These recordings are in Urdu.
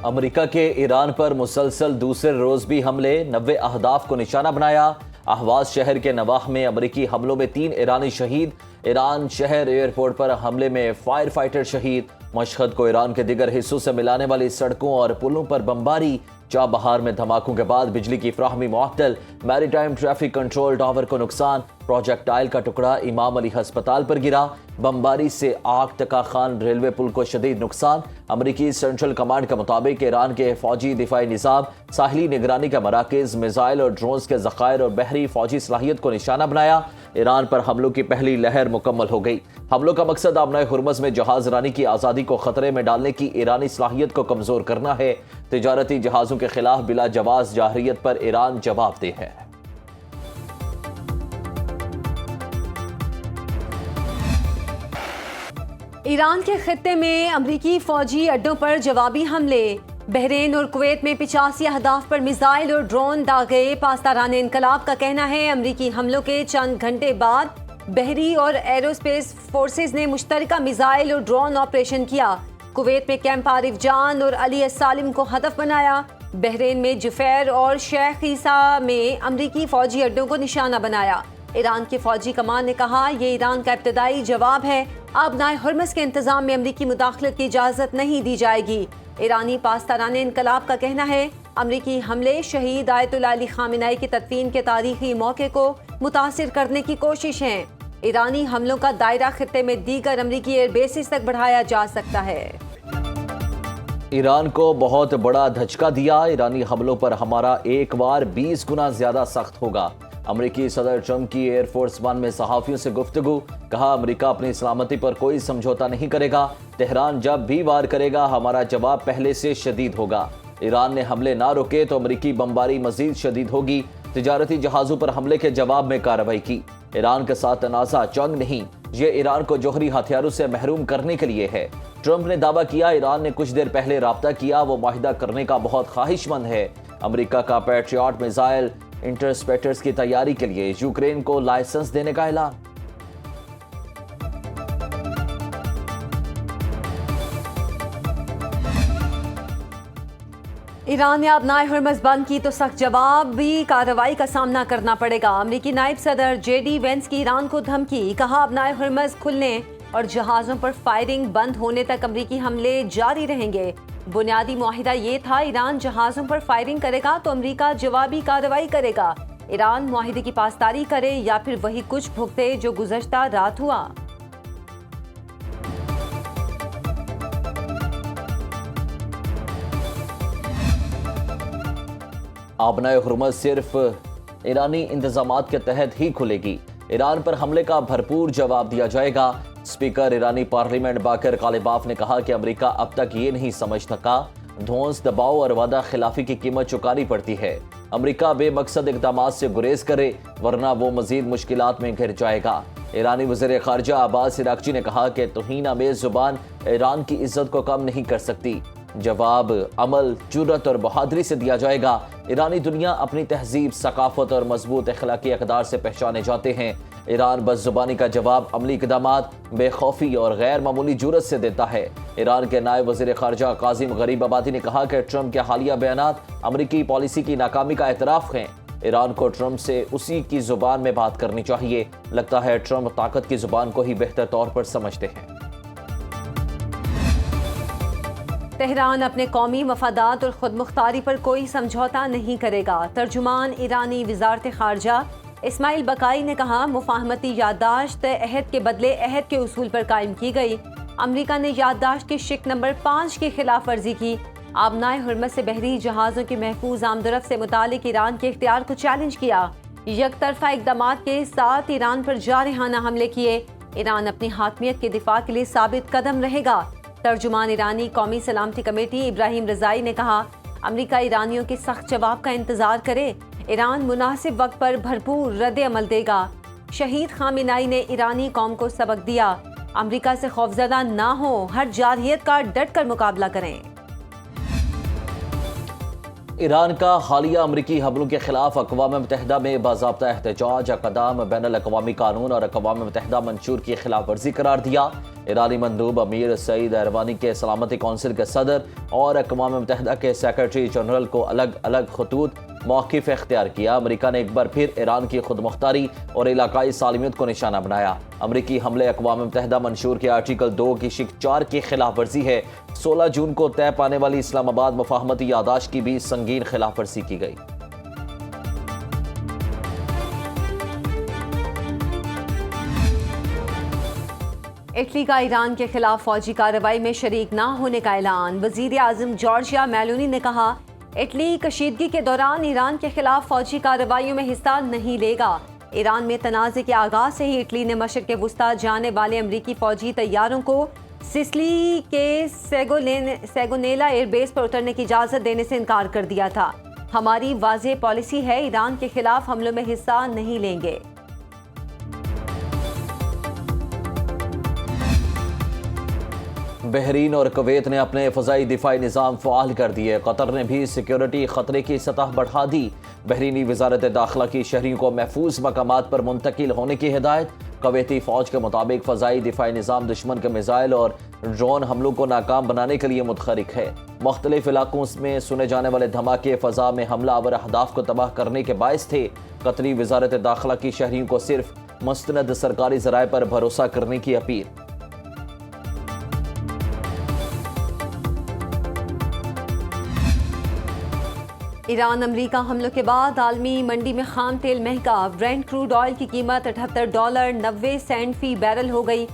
امریکہ کے ایران پر مسلسل دوسرے روز بھی حملے، 90 اہداف کو نشانہ بنایا۔ اہواز شہر کے نواح میں امریکی حملوں میں 3 ایرانی شہید۔ ایران شہر ایئرپورٹ پر حملے میں فائر فائٹر شہید۔ مشہد کو ایران کے دیگر حصوں سے ملانے والی سڑکوں اور پلوں پر بمباری۔ چابہار میں دھماکوں کے بعد بجلی کی فراہمی معطل۔ میری ٹائم ٹریفک کنٹرول ٹاور کو نقصان۔ پروجیکٹائل کا ٹکڑا امام علی ہسپتال پر گرا۔ بمباری سے آگ ٹکا خان ریلوے پل کو شدید نقصان۔ امریکی سینٹرل کمانڈ کے مطابق ایران کے فوجی دفاعی نظام، ساحلی نگرانی کے مراکز، میزائل اور ڈرونز کے ذخائر اور بحری فوجی صلاحیت کو نشانہ بنایا۔ ایران پر حملوں کی پہلی لہر مکمل ہو گئی۔ حملوں کا مقصد آبنائے ہرمز میں جہاز رانی کی آزادی کو خطرے میں ڈالنے کی ایرانی صلاحیت کو کمزور کرنا ہے۔ تجارتی جہازوں کے خلاف بلا جواز جارحیت پر ایران جواب دہ ہے۔ ایران کے خطے میں امریکی فوجی اڈوں پر جوابی حملے۔ بحرین اور کویت میں 85 اہداف پر میزائل اور ڈرون داغے۔ پاسداران انقلاب کا کہنا ہے امریکی حملوں کے چند گھنٹے بعد بحری اور ایروسپیس فورسز نے مشترکہ میزائل اور ڈرون آپریشن کیا۔ کویت میں کیمپ عارف جان اور علی السالم کو ہدف بنایا۔ بحرین میں جفیر اور شیخ عیسیٰ میں امریکی فوجی اڈوں کو نشانہ بنایا۔ ایران کی فوجی کمان نے کہا یہ ایران کا ابتدائی جواب ہے، آبنائے ہرمز کے انتظام میں امریکی مداخلت کی اجازت نہیں دی جائے گی۔ ایرانی پاسداران انقلاب کا کہنا ہے امریکی حملے شہید آیت اللہ علی خامنہئی کی تدفین کے تاریخی موقع کو متاثر کرنے کی کوشش ہیں۔ ایرانی حملوں کا دائرہ خطے میں دیگر امریکی ایئر بیسز تک بڑھایا جا سکتا ہے۔ ایران کو بہت بڑا دھچکا دیا، ایرانی حملوں پر ہمارا ایک بار 20 گنا زیادہ سخت ہوگا۔ امریکی صدر ٹرمپ کی ایئر فورس ون میں صحافیوں سے گفتگو، کہا امریکہ اپنی سلامتی پر کوئی سمجھوتا نہیں کرے گا، تہران جب بھی وار کرے گا ہمارا جواب پہلے سے شدید ہوگا۔ ایران نے حملے نہ روکے تو امریکی بمباری مزید شدید ہوگی۔ تجارتی جہازوں پر حملے کے جواب میں کارروائی کی۔ ایران کے ساتھ تنازع جنگ نہیں، یہ ایران کو جوہری ہتھیاروں سے محروم کرنے کے لیے ہے۔ ٹرمپ نے دعویٰ کیا ایران نے کچھ دیر پہلے رابطہ کیا، وہ معاہدہ کرنے کا بہت خواہش مند ہے۔ امریکہ کا پیٹریاٹ میزائل انٹرسپٹرز کی تیاری کے لیے یوکرین کو لائسنس دینے کا اعلان۔ ایران نے آبنائے ہرمز بند کی تو سخت جوابی کارروائی کا سامنا کرنا پڑے گا۔ امریکی نائب صدر جے ڈی وینس کی ایران کو دھمکی، کہا آبنائے ہرمز کھلنے اور جہازوں پر فائرنگ بند ہونے تک امریکی حملے جاری رہیں گے۔ بنیادی معاہدہ یہ تھا ایران جہازوں پر فائرنگ کرے گا تو امریکہ جوابی کارروائی کرے گا۔ ایران معاہدے کی پاسداری کرے یا پھر وہی کچھ بھگتے جو گزشتہ رات ہوا۔ آبنائے ہرمز صرف ایرانی انتظامات کے تحت ہی کھلے گی۔ ایران پر حملے کا بھرپور جواب دیا جائے گا۔ اسپیکر ایرانی پارلیمنٹ باقر غالباف نے کہا کہ امریکہ اب تک یہ نہیں سمجھ سکا دھونس، دباؤ اور وعدہ خلافی کی قیمت چکانی پڑتی ہے۔ امریکہ بے مقصد اقدامات سے گریز کرے ورنہ وہ مزید مشکلات میں گھر جائے گا۔ ایرانی وزیر خارجہ عباس عراقچی نے کہا کہ توہین آمیز زبان ایران کی عزت کو کم نہیں کر سکتی۔ جواب عمل، جرأت اور بہادری سے دیا جائے گا۔ ایرانی دنیا اپنی تہذیب، ثقافت اور مضبوط اخلاقی اقدار سے پہچانے جاتے ہیں۔ ایران بس زبانی کا جواب عملی اقدامات، بے خوفی اور غیر معمولی جرأت سے دیتا ہے۔ ایران کے نائب وزیر خارجہ قاسم غریب آبادی نے کہا کہ ٹرمپ کے حالیہ بیانات امریکی پالیسی کی ناکامی کا اعتراف ہیں۔ ایران کو ٹرمپ سے اسی کی زبان میں بات کرنی چاہیے۔ لگتا ہے ٹرمپ طاقت کی زبان کو ہی بہتر طور پر سمجھتے ہیں۔ تہران اپنے قومی مفادات اور خود مختاری پر کوئی سمجھوتا نہیں کرے گا۔ ترجمان ایرانی وزارت خارجہ اسماعیل بقائی نے کہا مفاہمتی یادداشت عہد کے بدلے عہد کے اصول پر قائم کی گئی۔ امریکہ نے یادداشت کی شق نمبر 5 کی خلاف ورزی کی۔ آبنائے ہرمز سے بحری جہازوں کی محفوظ آمد و رفت سے متعلق ایران کے اختیار کو چیلنج کیا۔ یک طرفہ اقدامات کے ساتھ ایران پر جارحانہ حملے کیے۔ ایران اپنی حاکمیت کے دفاع کے لیے ثابت قدم رہے گا۔ ترجمان ایرانی قومی سلامتی کمیٹی ابراہیم رضائی نے کہا امریکہ ایرانیوں کے سخت جواب کا انتظار کرے۔ ایران مناسب وقت پر بھرپور رد عمل دے گا۔ شہید خامنہئی نے ایرانی قوم کو سبق دیا، امریکہ سے خوفزدہ نہ ہو، ہر جارحیت کا ڈٹ کر مقابلہ کریں۔ ایران کا حالیہ امریکی حملوں کے خلاف اقوام متحدہ میں باضابطہ احتجاج اقدام بین الاقوامی قانون اور اقوام متحدہ منشور کی خلاف ورزی قرار دیا۔ ایرانی مندوب امیر سعید ایروانی کے سلامتی کونسل کے صدر اور اقوام متحدہ کے سیکرٹری جنرل کو الگ الگ خطوط موقف اختیار کیا۔ امریکہ نے ایک بار پھر ایران کی خود مختاری اور علاقائی سالمیت کو نشانہ بنایا۔ امریکی حملے اقوام متحدہ منشور کے آرٹیکل 2 کی شق 4 کی خلاف ورزی ہے۔ 16 جون کو طے پانے والی اسلام آباد مفاہمتی یادداشت کی بھی سنگین خلاف ورزی کی گئی۔ اٹلی کا ایران کے خلاف فوجی کارروائی میں شریک نہ ہونے کا اعلان۔ وزیر اعظم جارجیا میلونی نے کہا اٹلی کشیدگی کے دوران ایران کے خلاف فوجی کارروائیوں میں حصہ نہیں لے گا۔ ایران میں تنازع کے آغاز سے ہی اٹلی نے مشرق وسطی جانے والے امریکی فوجی طیاروں کو سسلی کے سیگونیلا ایئر بیس پر اترنے کی اجازت دینے سے انکار کر دیا تھا۔ ہماری واضح پالیسی ہے، ایران کے خلاف حملوں میں حصہ نہیں لیں گے۔ بحرین اور کویت نے اپنے فضائی دفاعی نظام فعال کر دیے۔ قطر نے بھی سیکیورٹی خطرے کی سطح بڑھا دی۔ بحرینی وزارت داخلہ کی شہریوں کو محفوظ مقامات پر منتقل ہونے کی ہدایت۔ کویتی فوج کے مطابق فضائی دفاعی نظام دشمن کے میزائل اور ڈرون حملوں کو ناکام بنانے کے لیے متحرک ہے۔ مختلف علاقوں میں سنے جانے والے دھماکے فضا میں حملہ آور اہداف کو تباہ کرنے کے باعث تھے۔ قطری وزارت داخلہ کی شہریوں کو صرف مستند سرکاری ذرائع پر بھروسہ کرنے کی اپیل۔ ایران امریکہ حملوں کے بعد عالمی منڈی میں خام تیل مہنگا۔ برینٹ کروڈ آئل کی قیمت $78.90 فی بیرل ہو گئی۔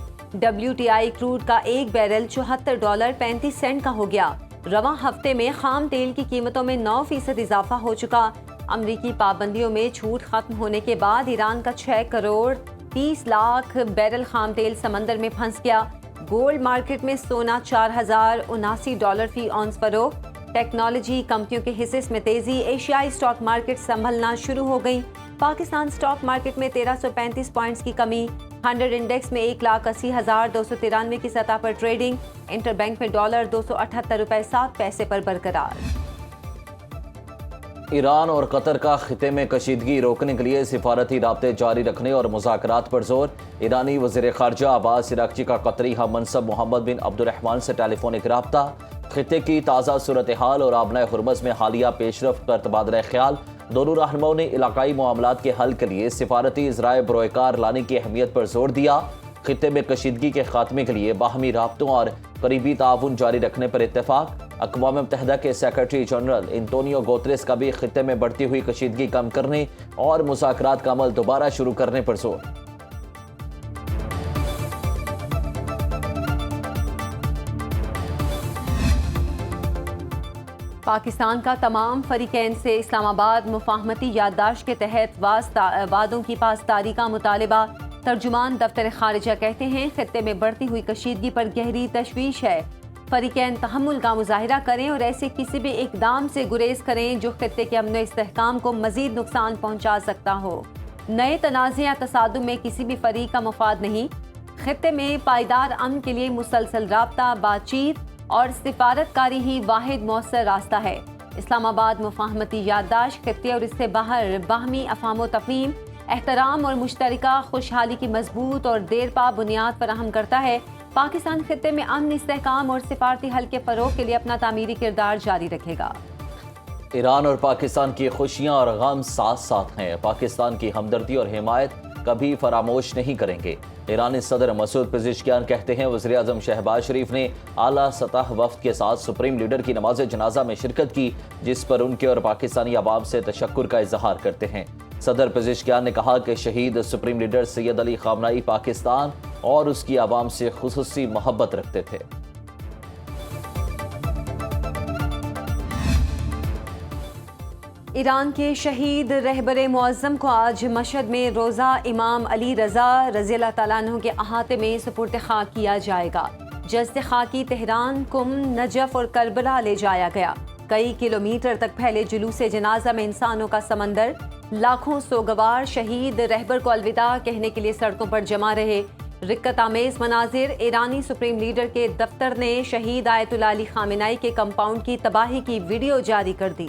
WTI کروڈ کا ایک بیرل $74.35 کا ہو گیا۔ رواں ہفتے میں خام تیل کی قیمتوں میں 9% اضافہ ہو چکا۔ امریکی پابندیوں میں چھوٹ ختم ہونے کے بعد ایران کا 6 کروڑ 30 لاکھ بیرل خام تیل سمندر میں پھنس گیا۔ گولڈ مارکیٹ میں سونا $4079 فی اونس فروخت۔ ٹیکنالوجی کمپنیوں کے حصص میں تیزی۔ ایشیائی سٹاک مارکیٹ سنبھلنا شروع ہو گئی۔ پاکستان سٹاک مارکیٹ میں 1335 پوائنٹس کی کمی۔ 100 انڈیکس میں 1,80,293 کی سطح پر ٹریڈنگ۔ انٹر بینک میں ڈالر $278.07 پر برقرار۔ ایران اور قطر کا خطے میں کشیدگی روکنے کے لیے سفارتی رابطے جاری رکھنے اور مذاکرات پر زور۔ ایرانی وزیر خارجہ عباس عراقچی کا قطری ہم منصب محمد بن عبد الرحمن سے ٹیلی فونک رابطہ۔ خطے کی تازہ صورتحال اور آبنائے ہرمز میں حالیہ پیش رفت پر تبادلہ خیال۔ دونوں رہنماؤں نے علاقائی معاملات کے حل کے لیے سفارتی ذرائع بروئے کار لانے کی اہمیت پر زور دیا۔ خطے میں کشیدگی کے خاتمے کے لیے باہمی رابطوں اور قریبی تعاون جاری رکھنے پر اتفاق۔ اقوام متحدہ کے سیکرٹری جنرل انتونیو گوتریس کا بھی خطے میں بڑھتی ہوئی کشیدگی کم کرنے اور مذاکرات کا عمل دوبارہ شروع کرنے پر زور۔ پاکستان کا تمام فریقین سے اسلام آباد مفاہمتی یادداشت کے تحت وعدوں کی پاسداری کا مطالبہ۔ ترجمان دفتر خارجہ کہتے ہیں خطے میں بڑھتی ہوئی کشیدگی پر گہری تشویش ہے۔ فریقین تحمل کا مظاہرہ کریں اور ایسے کسی بھی اقدام سے گریز کریں جو خطے کے امن و استحکام کو مزید نقصان پہنچا سکتا ہو۔ نئے تنازع یا تصادم میں کسی بھی فریق کا مفاد نہیں۔ خطے میں پائیدار امن کے لیے مسلسل رابطہ، بات چیت اور سفارت کاری ہی واحد مؤثر راستہ ہے۔ اسلام آباد مفاہمتی یادداشت خطے اور اس سے باہر باہمی افہام و تفہیم، احترام اور مشترکہ خوشحالی کی مضبوط اور دیرپا بنیاد فراہم کرتا ہے۔ پاکستان خطے میں امن، استحکام اور سفارتی حل کے فروغ کے لیے اپنا تعمیری کردار جاری رکھے گا۔ ایران اور پاکستان کی خوشیاں اور غم ساتھ ساتھ ہیں۔ پاکستان کی ہمدردی اور حمایت کبھی فراموش نہیں کریں گے۔ ایرانی صدر مسعود پزشکیان کہتے ہیں وزیر اعظم شہباز شریف نے اعلیٰ سطح وفد کے ساتھ سپریم لیڈر کی نماز جنازہ میں شرکت کی، جس پر ان کے اور پاکستانی عوام سے تشکر کا اظہار کرتے ہیں۔ صدر پزشکیان نے کہا کہ شہید سپریم لیڈر سید علی خامنہئی پاکستان اور اس کی عوام سے خصوصی محبت رکھتے تھے۔ ایران کے شہید رہبر معظم کو آج مشہد میں روضہ امام علی رضا رضی اللہ تعالیٰ عنہ کے احاطے میں سپرد خاک کیا جائے گا۔ جسد خاکی تہران، قم، نجف اور کربلا لے جایا گیا۔ کئی کلومیٹر تک پھیلے جلوس جنازہ میں انسانوں کا سمندر، لاکھوں سوگوار شہید رہبر کو الوداع کہنے کے لیے سڑکوں پر جمع رہے۔ رکت آمیز مناظر۔ ایرانی سپریم لیڈر کے دفتر نے شہید آیت اللہ علی خامنہئی کے کمپاؤنڈ کی تباہی کی ویڈیو جاری کر دی۔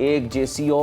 1 JCO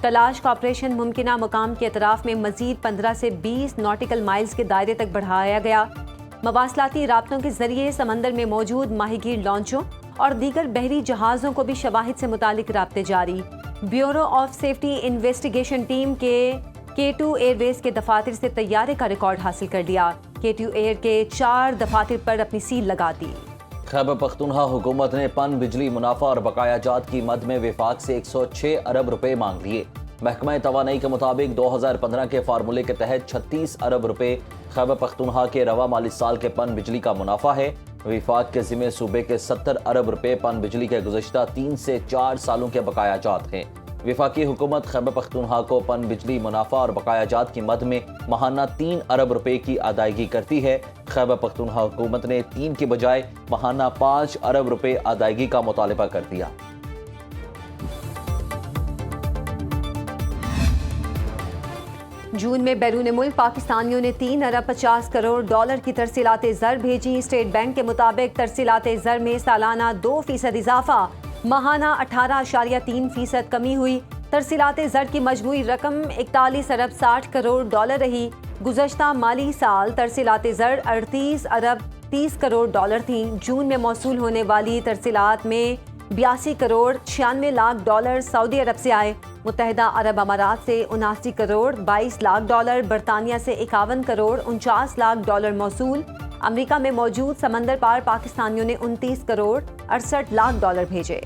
تلاش کا آپریشن ممکنہ مقام کے اطراف میں مزید 15 سے 20 ناٹیکل مائلز کے دائرے تک بڑھایا گیا۔ مواصلاتی رابطوں کے ذریعے سمندر میں موجود ماہی گیر لانچوں اور دیگر بحری جہازوں کو بھی شواہد سے متعلق رابطے جاری۔ Bureau of safety investigation team کے K2 ایئر بیس کے دفاتر سے طیارے کا ریکارڈ حاصل کر لیا۔ K2 ایئر کے 4 دفاتر پر اپنی سیل لگا دی۔ خیبر پختونخوا حکومت نے پن بجلی منافع اور بقایا جات کی مد میں وفاق سے 106 ارب روپے مانگ لیے۔ محکمہ توانائی کے مطابق 2015 کے فارمولے کے تحت 36 ارب روپے خیبر پختونخوا کے رواں مالی سال کے پن بجلی کا منافع ہے۔ وفاق کے ذمہ صوبے کے 70 ارب روپے پن بجلی کے گزشتہ 3 سے 4 سالوں کے بقایا جات ہیں۔ وفاقی حکومت خیبر پختونخوا کو پن بجلی منافع اور بقایا جات کی مد میں ماہانہ 3 ارب روپے کی ادائیگی کرتی ہے۔ خیبر پختونخوا حکومت نے 3 کے بجائے ماہانہ 5 ارب روپے ادائیگی کا مطالبہ کر دیا۔ جون میں بیرون ملک پاکستانیوں نے 3 ارب 50 کروڑ ڈالر کی ترسیلات زر بھیجی۔ اسٹیٹ بینک کے مطابق ترسیلات زر میں سالانہ 2% اضافہ، ماہانہ 18.3% کمی ہوئی۔ ترسیلات زر کی مجموعی رقم 41 ارب 60 کروڑ ڈالر رہی۔ گزشتہ مالی سال ترسیلات زر 38 ارب 30 کروڑ ڈالر تھیں۔ جون میں موصول ہونے والی ترسیلات میں 82 کروڑ 96 لاکھ ڈالر سعودی عرب سے آئے، متحدہ عرب امارات سے 79 کروڑ 22 لاکھ ڈالر، برطانیہ سے 51 کروڑ 49 لاکھ ڈالر موصول۔ امریکہ میں موجود سمندر پار پاکستانیوں نے 29 کروڑ 68 لاکھ ڈالر بھیجے۔